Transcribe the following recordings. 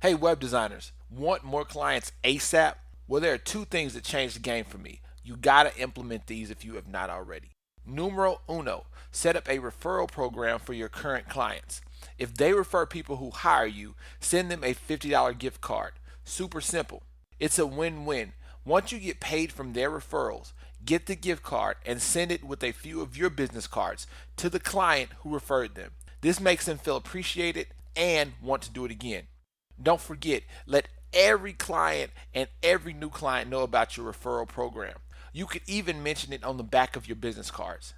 Hey, web designers, want more clients ASAP? Well, there are two things that changed the game for me. You gotta implement these if you have not already. Numero uno, set up a referral program for your current clients. If they refer people who hire you, send them a $50 gift card. Super simple. It's a win win. Once you get paid from their referrals, get the gift card and send it with a few of your business cards to the client who referred them. This makes them feel appreciated and want to do it again. Don't forget, let every client and every new client know about your referral program. You could even mention it on the back of your business cards.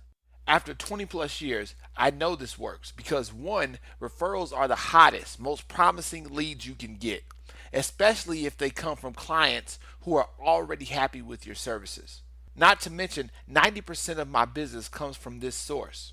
After 20 plus years, I know this works because one, referrals are the hottest, most promising leads you can get, especially if they come from clients who are already happy with your services. Not to mention, 90% of my business comes from this source.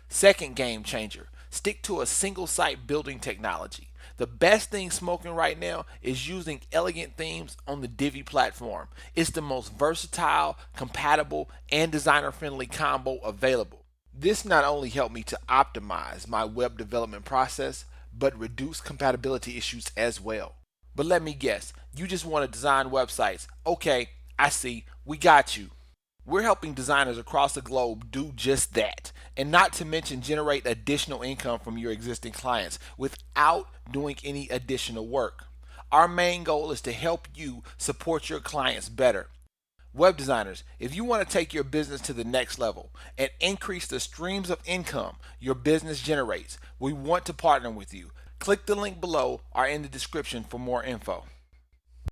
Second game changer, stick to a single site building technology. The best thing smoking right now is using elegant themes on the Divi platform. It's the most versatile, compatible, and designer friendly combo available. This not only helped me to optimize my web development process, but reduce compatibility issues as well. But let me guess, you just want to design websites. Okay, I see, we got you. We're helping designers across the globe do just that, and not to mention generate additional income from your existing clients without doing any additional work. Our main goal is to help you support your clients better. Web designers, if you want to take your business to the next level and increase the streams of income your business generates, we want to partner with you. Click the link below or in the description for more info.